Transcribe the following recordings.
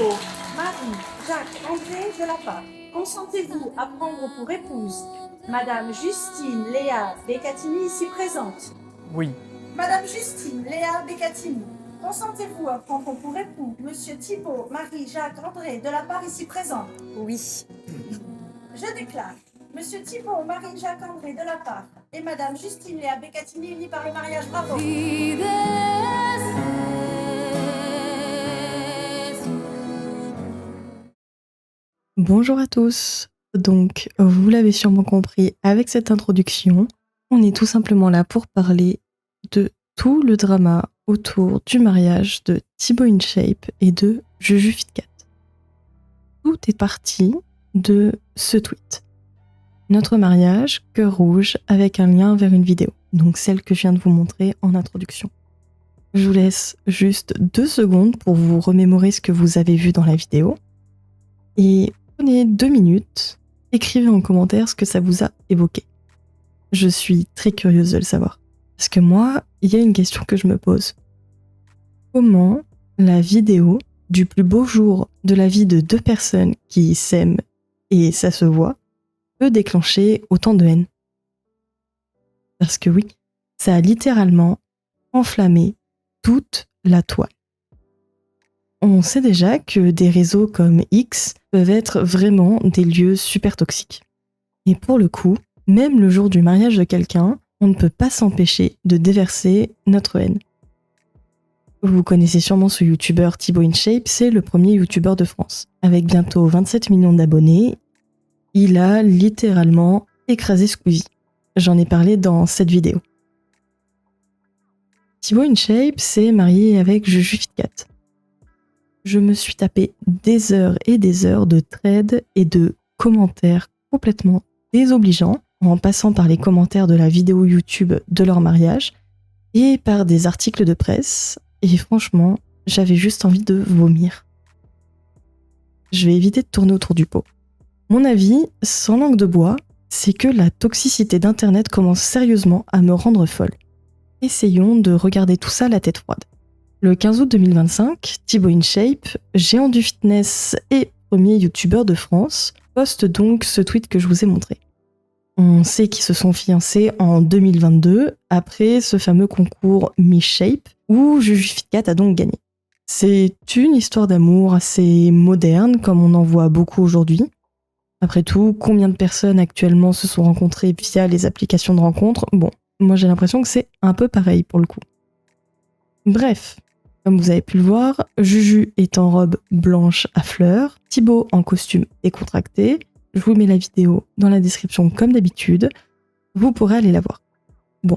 Thibaut, Marie, Jacques, André de la part, consentez-vous à prendre pour épouse Madame Justine Léa Beccatini ici présente? Oui. Madame Justine Léa Beccatini, consentez-vous à prendre pour époux Monsieur Thibaut, Marie, Jacques, André de la part ici présent? Oui. Je déclare Monsieur Thibaut, Marie, Jacques, André de la part et Madame Justine Léa Beccatini unis par le mariage. Bravo. Bonjour à tous. Donc, vous l'avez sûrement compris avec cette introduction, on est tout simplement là pour parler de tout le drama autour du mariage de Thibaut InShape et de JujuFitCat. Tout est parti de ce tweet. Notre mariage, cœur rouge, avec un lien vers une vidéo. Donc celle que je viens de vous montrer en introduction. Je vous laisse juste 2 secondes pour vous remémorer ce que vous avez vu dans la vidéo. Et prenez 2 minutes, écrivez en commentaire ce que ça vous a évoqué. Je suis très curieuse de le savoir. Parce que moi, il y a une question que je me pose. Comment la vidéo du plus beau jour de la vie de 2 personnes qui s'aiment et ça se voit peut déclencher autant de haine? Parce que oui, ça a littéralement enflammé toute la toile. On sait déjà que des réseaux comme X peuvent être vraiment des lieux super toxiques. Et pour le coup, même le jour du mariage de quelqu'un, on ne peut pas s'empêcher de déverser notre haine. Vous connaissez sûrement ce youtubeur Thibaut InShape, c'est le premier youtubeur de France. Avec bientôt 27 millions d'abonnés, il a littéralement écrasé Squeezie. J'en ai parlé dans cette vidéo. Thibaut InShape s'est marié avec JujuFitCat. Je me suis tapé des heures et des heures de threads et de commentaires complètement désobligeants, en passant par les commentaires de la vidéo YouTube de leur mariage et par des articles de presse. Et franchement, j'avais juste envie de vomir. Je vais éviter de tourner autour du pot. Mon avis, sans langue de bois, c'est que la toxicité d'Internet commence sérieusement à me rendre folle. Essayons de regarder tout ça la tête froide. Le 15 août 2025, Thibaut InShape, géant du fitness et premier youtubeur de France, poste donc ce tweet que je vous ai montré. On sait qu'ils se sont fiancés en 2022, après ce fameux concours Miss Shape, où JujuFitCat a donc gagné. C'est une histoire d'amour assez moderne, comme on en voit beaucoup aujourd'hui. Après tout, combien de personnes actuellement se sont rencontrées via les applications de rencontres? Bon, moi j'ai l'impression que c'est un peu pareil pour le coup. Bref, comme vous avez pu le voir, Juju est en robe blanche à fleurs, Thibaut en costume décontracté. Je vous mets la vidéo dans la description comme d'habitude, vous pourrez aller la voir. Bon,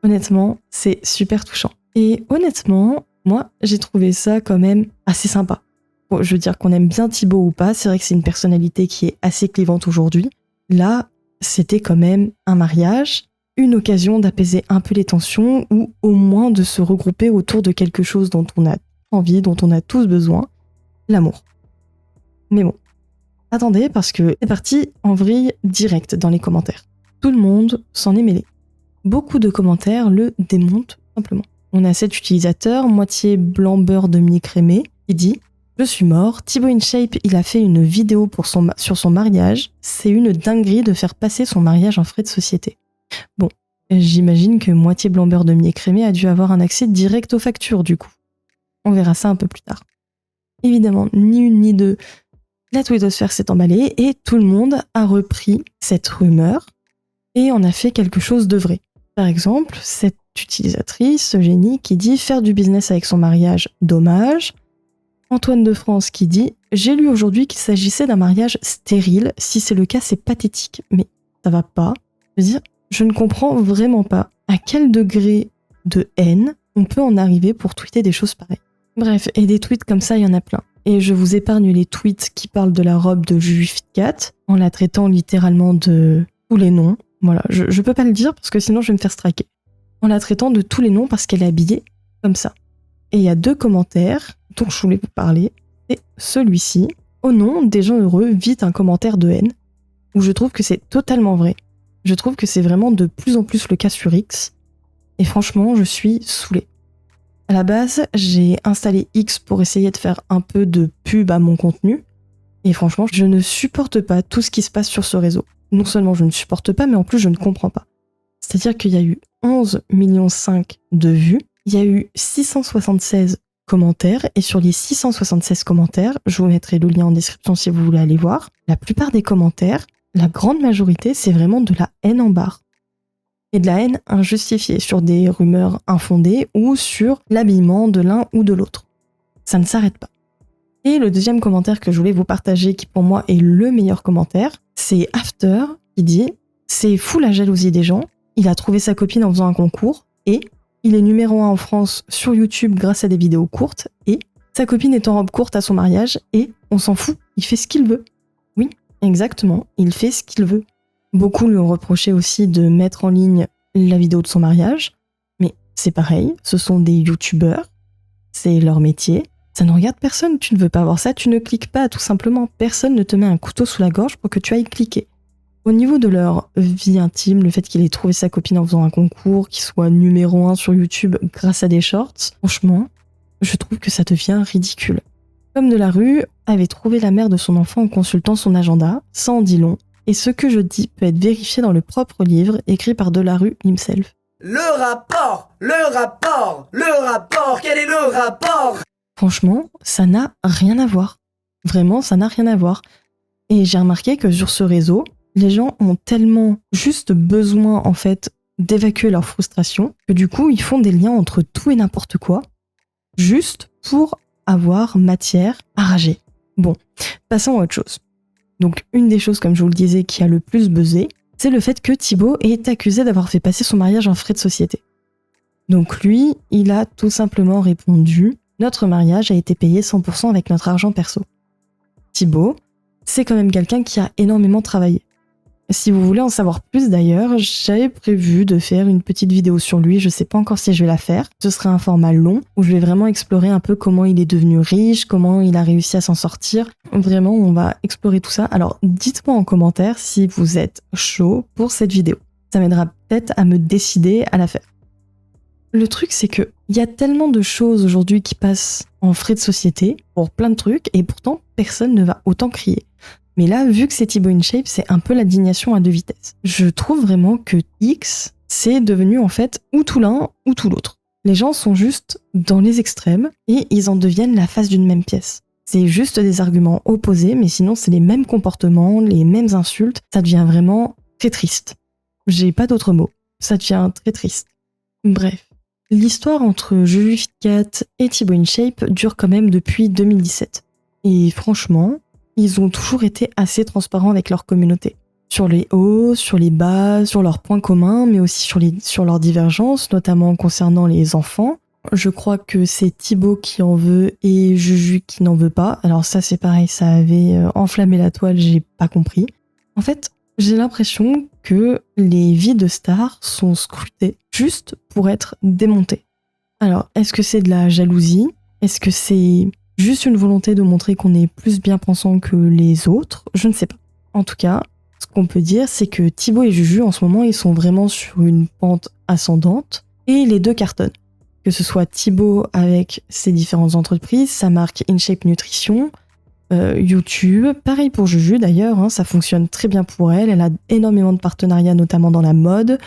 honnêtement, c'est super touchant. Et honnêtement, moi j'ai trouvé ça quand même assez sympa. Bon, je veux dire qu'on aime bien Thibaut ou pas, c'est vrai que c'est une personnalité qui est assez clivante aujourd'hui. Là, c'était quand même un mariage, une occasion d'apaiser un peu les tensions ou au moins de se regrouper autour de quelque chose dont on a envie, dont on a tous besoin, l'amour. Mais bon, attendez parce que c'est parti en vrille direct dans les commentaires. Tout le monde s'en est mêlé. Beaucoup de commentaires le démontent simplement. On a cet utilisateur, moitié blanc beurre demi-crémé, qui dit « Je suis mort, Thibaut InShape, il a fait une vidéo sur son mariage, c'est une dinguerie de faire passer son mariage en frais de société. » Bon, j'imagine que moitié blanc beurre demi-écrémé a dû avoir un accès direct aux factures du coup. On verra ça un peu plus tard. Évidemment, ni une ni deux, la twittosphère s'est emballée et tout le monde a repris cette rumeur et en a fait quelque chose de vrai. Par exemple, cette utilisatrice, ce génie, qui dit « Faire du business avec son mariage, dommage ». Antoine de France qui dit « J'ai lu aujourd'hui qu'il s'agissait d'un mariage stérile. Si c'est le cas, c'est pathétique. » Mais ça va pas. Je veux dire, je ne comprends vraiment pas à quel degré de haine on peut en arriver pour tweeter des choses pareilles. Bref, et des tweets comme ça, il y en a plein. Et je vous épargne les tweets qui parlent de la robe de JujuFitCat, en la traitant littéralement de tous les noms. Voilà, je peux pas le dire parce que sinon je vais me faire striker. En la traitant de tous les noms parce qu'elle est habillée comme ça. Et il y a 2 commentaires dont je voulais vous parler. Et celui-ci, au nom des gens heureux, vit un commentaire de haine, où je trouve que c'est totalement vrai. Je trouve que c'est vraiment de plus en plus le cas sur X. Et franchement, je suis saoulée. À la base, j'ai installé X pour essayer de faire un peu de pub à mon contenu. Et franchement, je ne supporte pas tout ce qui se passe sur ce réseau. Non seulement je ne supporte pas, mais en plus je ne comprends pas. C'est-à-dire qu'il y a eu 11,5 millions de vues, il y a eu 676 commentaires, et sur les 676 commentaires, je vous mettrai le lien en description si vous voulez aller voir, la plupart des commentaires, la grande majorité, c'est vraiment de la haine en barre. Et de la haine injustifiée sur des rumeurs infondées ou sur l'habillement de l'un ou de l'autre. Ça ne s'arrête pas. Et le deuxième commentaire que je voulais vous partager, qui pour moi est le meilleur commentaire, c'est After qui dit « C'est fou la jalousie des gens, il a trouvé sa copine en faisant un concours et il est numéro 1 en France sur YouTube grâce à des vidéos courtes et sa copine est en robe courte à son mariage et on s'en fout, il fait ce qu'il veut. » Oui, exactement, il fait ce qu'il veut. Beaucoup lui ont reproché aussi de mettre en ligne la vidéo de son mariage, mais c'est pareil, ce sont des youtubeurs, c'est leur métier, ça ne regarde personne, tu ne veux pas voir ça, tu ne cliques pas, tout simplement, personne ne te met un couteau sous la gorge pour que tu ailles cliquer. Au niveau de leur vie intime, le fait qu'il ait trouvé sa copine en faisant un concours, qu'il soit numéro 1 sur YouTube grâce à des shorts, franchement, je trouve que ça devient ridicule. L'homme de la rue avait trouvé la mère de son enfant en consultant son agenda, ça en dit long, et ce que je dis peut être vérifié dans le propre livre écrit par Delarue himself. Le rapport, quel est le rapport? Franchement, ça n'a rien à voir. Vraiment, ça n'a rien à voir. Et j'ai remarqué que sur ce réseau, les gens ont tellement juste besoin, en fait, d'évacuer leur frustration, que du coup, ils font des liens entre tout et n'importe quoi, juste pour avoir matière à rager. Bon, passons à autre chose. Donc, une des choses, comme je vous le disais, qui a le plus buzzé, c'est le fait que Thibaut est accusé d'avoir fait passer son mariage en frais de société. Donc lui, il a tout simplement répondu « Notre mariage a été payé 100% avec notre argent perso ». Thibaut, c'est quand même quelqu'un qui a énormément travaillé. Si vous voulez en savoir plus d'ailleurs, j'avais prévu de faire une petite vidéo sur lui, je sais pas encore si je vais la faire. Ce sera un format long où je vais vraiment explorer un peu comment il est devenu riche, comment il a réussi à s'en sortir. Vraiment, on va explorer tout ça. Alors dites-moi en commentaire si vous êtes chaud pour cette vidéo. Ça m'aidera peut-être à me décider à la faire. Le truc, c'est que il y a tellement de choses aujourd'hui qui passent en frais de société pour plein de trucs et pourtant personne ne va autant crier. Mais là, vu que c'est Thibaut InShape, c'est un peu l'indignation à deux vitesses. Je trouve vraiment que X, c'est devenu en fait ou tout l'un ou tout l'autre. Les gens sont juste dans les extrêmes et ils en deviennent la face d'une même pièce. C'est juste des arguments opposés, mais sinon c'est les mêmes comportements, les mêmes insultes. Ça devient vraiment très triste. J'ai pas d'autres mots. Ça devient très triste. Bref. L'histoire entre JujuFitCat et Thibaut InShape dure quand même depuis 2017. Et franchement, ils ont toujours été assez transparents avec leur communauté. Sur les hauts, sur les bas, sur leurs points communs, mais aussi sur leurs divergences, notamment concernant les enfants. Je crois que c'est Thibaut qui en veut et Juju qui n'en veut pas. Alors ça c'est pareil, ça avait enflammé la toile, j'ai pas compris. En fait, j'ai l'impression que les vies de stars sont scrutées juste pour être démontées. Alors, est-ce que c'est de la jalousie? Est-ce que c'est juste une volonté de montrer qu'on est plus bien pensant que les autres? Je ne sais pas. En tout cas, ce qu'on peut dire, c'est que Thibaut et Juju, en ce moment, ils sont vraiment sur une pente ascendante et les deux cartonnent. Que ce soit Thibaut avec ses différentes entreprises, sa marque InShape Nutrition, YouTube, pareil pour Juju d'ailleurs, hein, ça fonctionne très bien pour elle, elle a énormément de partenariats notamment dans la mode.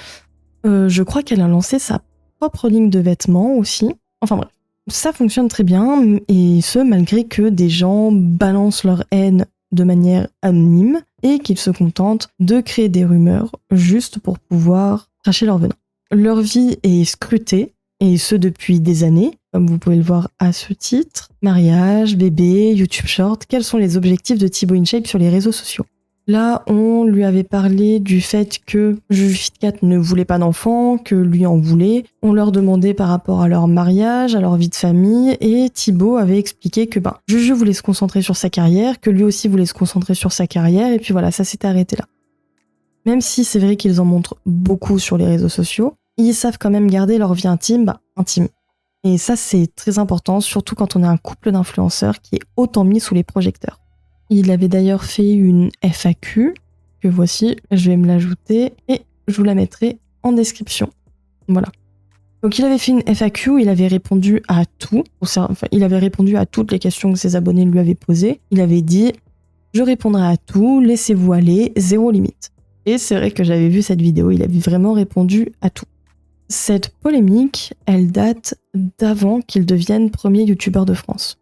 Je crois qu'elle a lancé sa propre ligne de vêtements aussi. Enfin bref, ça fonctionne très bien et ce malgré que des gens balancent leur haine de manière anonyme et qu'ils se contentent de créer des rumeurs juste pour pouvoir cracher leur venin. Leur vie est scrutée et ce depuis des années, comme vous pouvez le voir à ce titre. Mariage, bébé, YouTube Short, quels sont les objectifs de Thibaut InShape sur les réseaux sociaux? Là, on lui avait parlé du fait que JujuFitCat ne voulait pas d'enfants, que lui en voulait. On leur demandait par rapport à leur mariage, à leur vie de famille, et Thibaut avait expliqué que Juju voulait se concentrer sur sa carrière, que lui aussi voulait se concentrer sur sa carrière, et puis voilà, ça s'était arrêté là. Même si c'est vrai qu'ils en montrent beaucoup sur les réseaux sociaux, ils savent quand même garder leur vie intime, intime. Et ça, c'est très important, surtout quand on a un couple d'influenceurs qui est autant mis sous les projecteurs. Il avait d'ailleurs fait une FAQ, que voici, je vais me l'ajouter, et je vous la mettrai en description. Voilà. Donc il avait fait une FAQ, il avait répondu à tout. Enfin, il avait répondu à toutes les questions que ses abonnés lui avaient posées. Il avait dit « Je répondrai à tout, laissez-vous aller, zéro limite ». Et c'est vrai que j'avais vu cette vidéo, il avait vraiment répondu à tout. Cette polémique, elle date d'avant qu'il devienne premier youtubeur de France.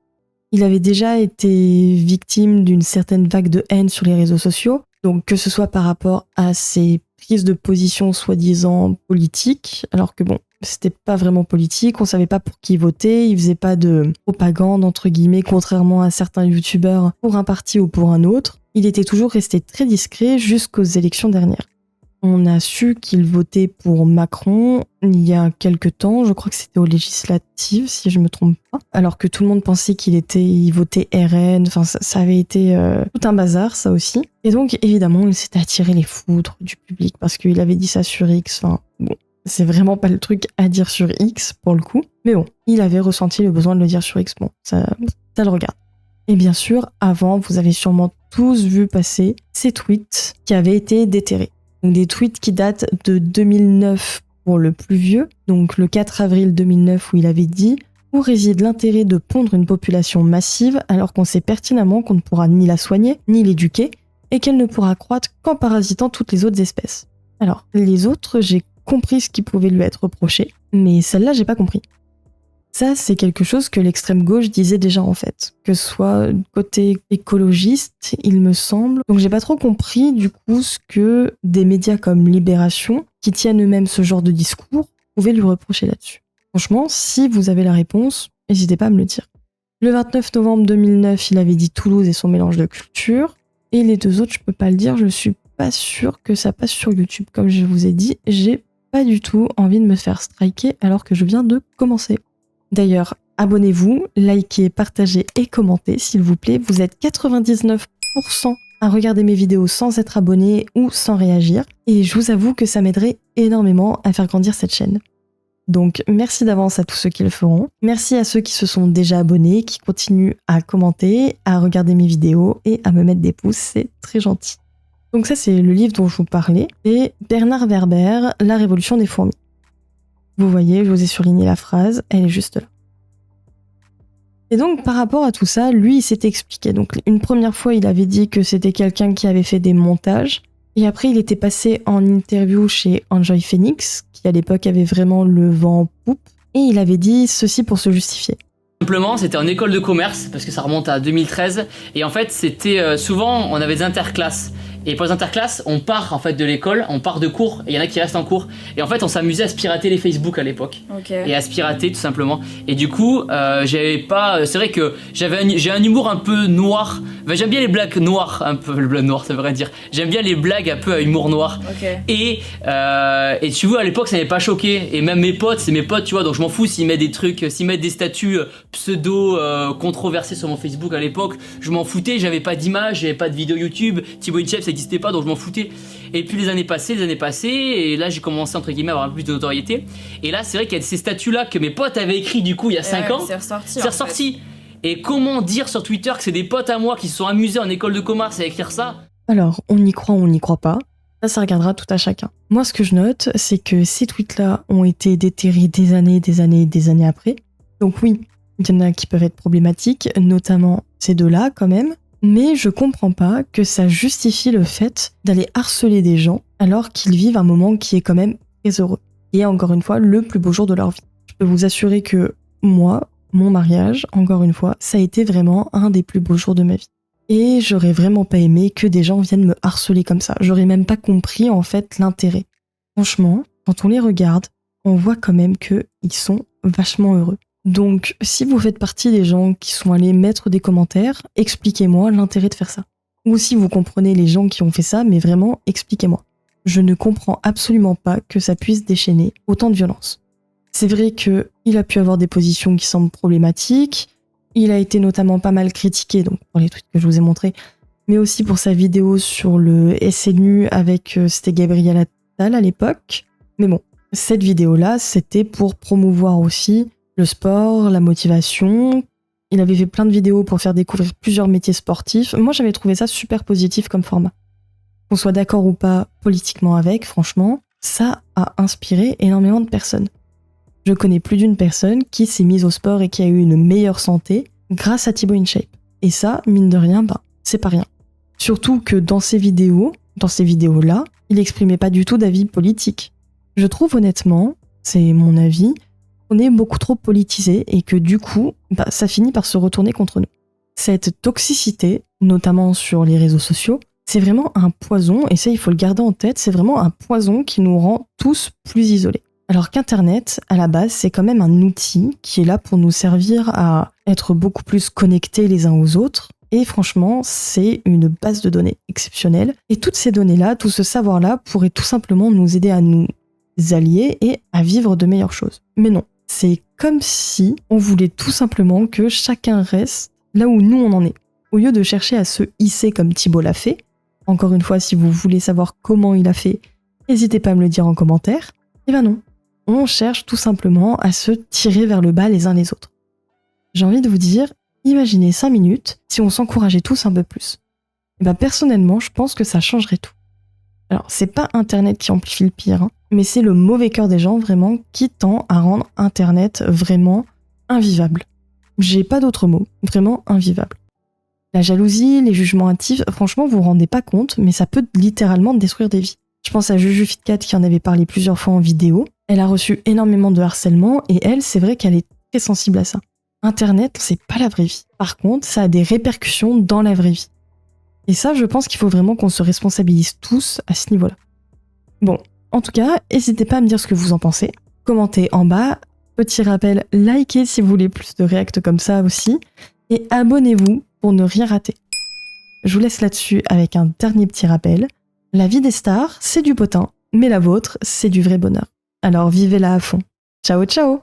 Il avait déjà été victime d'une certaine vague de haine sur les réseaux sociaux, donc que ce soit par rapport à ses prises de position soi-disant politiques, alors que bon, c'était pas vraiment politique, on savait pas pour qui voter, il faisait pas de propagande entre guillemets, contrairement à certains youtubeurs pour un parti ou pour un autre. Il était toujours resté très discret jusqu'aux élections dernières. On a su qu'il votait pour Macron il y a quelques temps, je crois que c'était aux législatives si je me trompe pas, alors que tout le monde pensait il votait RN, enfin ça avait été tout un bazar ça aussi. Et donc évidemment il s'était attiré les foudres du public parce qu'il avait dit ça sur X, enfin bon, c'est vraiment pas le truc à dire sur X pour le coup, mais bon, il avait ressenti le besoin de le dire sur X, bon, ça le regarde. Et bien sûr, avant, vous avez sûrement tous vu passer ces tweets qui avaient été déterrés. Donc des tweets qui datent de 2009 pour le plus vieux, donc le 4 avril 2009 où il avait dit « Où réside l'intérêt de pondre une population massive alors qu'on sait pertinemment qu'on ne pourra ni la soigner, ni l'éduquer, et qu'elle ne pourra croître qu'en parasitant toutes les autres espèces ?» Alors, les autres, j'ai compris ce qui pouvait lui être reproché, mais celle-là, j'ai pas compris. Ça, c'est quelque chose que l'extrême gauche disait déjà en fait, que ce soit côté écologiste, il me semble. Donc j'ai pas trop compris du coup ce que des médias comme Libération, qui tiennent eux-mêmes ce genre de discours, pouvaient lui reprocher là-dessus. Franchement, si vous avez la réponse, n'hésitez pas à me le dire. Le 29 novembre 2009, il avait dit Toulouse et son mélange de culture. Et les deux autres, je peux pas le dire, je suis pas sûre que ça passe sur YouTube. Comme je vous ai dit, j'ai pas du tout envie de me faire striker alors que je viens de commencer. D'ailleurs, abonnez-vous, likez, partagez et commentez, s'il vous plaît. Vous êtes 99% à regarder mes vidéos sans être abonné ou sans réagir. Et je vous avoue que ça m'aiderait énormément à faire grandir cette chaîne. Donc, merci d'avance à tous ceux qui le feront. Merci à ceux qui se sont déjà abonnés, qui continuent à commenter, à regarder mes vidéos et à me mettre des pouces. C'est très gentil. Donc ça, c'est le livre dont je vous parlais. C'est Bernard Werber, La Révolution des fourmis. Vous voyez, je vous ai surligné la phrase, elle est juste là. Et donc, par rapport à tout ça, lui, il s'était expliqué. Donc, une première fois, il avait dit que c'était quelqu'un qui avait fait des montages. Et après, il était passé en interview chez Enjoy Phoenix, qui à l'époque avait vraiment le vent en poupe. Et il avait dit ceci pour se justifier. Simplement, c'était en école de commerce, parce que ça remonte à 2013. Et en fait, c'était souvent, on avait des interclasses. Et pour les interclasses, on part en fait de l'école, on part de cours, et il y en a qui restent en cours. Et en fait, on s'amusait à se pirater les Facebook à l'époque. Okay. Et à se pirater tout simplement. Et du coup, j'avais pas. C'est vrai que j'ai un humour un peu noir. Enfin, j'aime bien les blagues noires, un peu le blague noir, ça veut dire. J'aime bien les blagues un peu à humour noir. Okay. Et tu vois, à l'époque, ça m'avait pas choqué. Et même mes potes, c'est mes potes, tu vois. Donc je m'en fous s'ils mettent des trucs, s'ils mettent des statuts pseudo controversés sur mon Facebook à l'époque. Je m'en foutais. J'avais pas d'image, j'avais pas de vidéo YouTube. Thibaut Inchep, ça n'existait pas, donc je m'en foutais. Et puis les années passées, et là j'ai commencé entre guillemets à avoir un peu plus de notoriété. Et là, c'est vrai qu'il y a ces statuts-là que mes potes avaient écrit du coup il y a 5 ans. C'est ressorti. Et comment dire sur Twitter que c'est des potes à moi qui se sont amusés en école de commerce à écrire ça? Alors, on y croit ou on n'y croit pas. Ça regardera tout à chacun. Moi, ce que je note, c'est que ces tweets-là ont été déterrés des années après. Donc oui, il y en a qui peuvent être problématiques, notamment ces deux-là quand même. Mais je comprends pas que ça justifie le fait d'aller harceler des gens alors qu'ils vivent un moment qui est quand même très heureux. Et encore une fois, le plus beau jour de leur vie. Je peux vous assurer que moi, mon mariage, encore une fois, ça a été vraiment un des plus beaux jours de ma vie. Et j'aurais vraiment pas aimé que des gens viennent me harceler comme ça. J'aurais même pas compris en fait l'intérêt. Franchement, quand on les regarde, on voit quand même qu'ils sont vachement heureux. Donc, si vous faites partie des gens qui sont allés mettre des commentaires, expliquez-moi l'intérêt de faire ça. Ou si vous comprenez les gens qui ont fait ça, mais vraiment, expliquez-moi. Je ne comprends absolument pas que ça puisse déchaîner autant de violence. C'est vrai qu'il a pu avoir des positions qui semblent problématiques, il a été notamment pas mal critiqué, donc pour les tweets que je vous ai montrés, mais aussi pour sa vidéo sur le SNU avec, c'était Gabriel Attal à l'époque. Mais bon, cette vidéo-là, c'était pour promouvoir aussi le sport, la motivation. Il avait fait plein de vidéos pour faire découvrir plusieurs métiers sportifs. Moi, j'avais trouvé ça super positif comme format. Qu'on soit d'accord ou pas politiquement avec, franchement, ça a inspiré énormément de personnes. Je connais plus d'une personne qui s'est mise au sport et qui a eu une meilleure santé grâce à Thibaut InShape. Et ça, mine de rien, c'est pas rien. Surtout que dans ces vidéos-là, il exprimait pas du tout d'avis politique. Je trouve honnêtement, c'est mon avis, qu'on est beaucoup trop politisé et que du coup, ça finit par se retourner contre nous. Cette toxicité, notamment sur les réseaux sociaux, c'est vraiment un poison, et ça il faut le garder en tête, c'est vraiment un poison qui nous rend tous plus isolés. Alors qu'Internet, à la base, c'est quand même un outil qui est là pour nous servir à être beaucoup plus connectés les uns aux autres. Et franchement, c'est une base de données exceptionnelle. Et toutes ces données-là, tout ce savoir-là pourrait tout simplement nous aider à nous allier et à vivre de meilleures choses. Mais non, c'est comme si on voulait tout simplement que chacun reste là où nous on en est. Au lieu de chercher à se hisser comme Thibaut l'a fait, encore une fois, si vous voulez savoir comment il a fait, n'hésitez pas à me le dire en commentaire. Et non. On cherche tout simplement à se tirer vers le bas les uns les autres. J'ai envie de vous dire, imaginez 5 minutes si on s'encourageait tous un peu plus. Et personnellement, je pense que ça changerait tout. Alors, c'est pas Internet qui amplifie le pire, mais c'est le mauvais cœur des gens vraiment qui tend à rendre Internet vraiment invivable. J'ai pas d'autre mot, vraiment invivable. La jalousie, les jugements hâtifs, franchement, vous vous rendez pas compte, mais ça peut littéralement détruire des vies. Je pense à JujuFitCat qui en avait parlé plusieurs fois en vidéo. Elle a reçu énormément de harcèlement et elle, c'est vrai qu'elle est très sensible à ça. Internet, c'est pas la vraie vie. Par contre, ça a des répercussions dans la vraie vie. Et ça, je pense qu'il faut vraiment qu'on se responsabilise tous à ce niveau-là. Bon, en tout cas, n'hésitez pas à me dire ce que vous en pensez. Commentez en bas. Petit rappel, likez si vous voulez plus de reacts comme ça aussi. Et abonnez-vous pour ne rien rater. Je vous laisse là-dessus avec un dernier petit rappel. La vie des stars, c'est du potin, mais la vôtre, c'est du vrai bonheur. Alors vivez-la à fond. Ciao, ciao!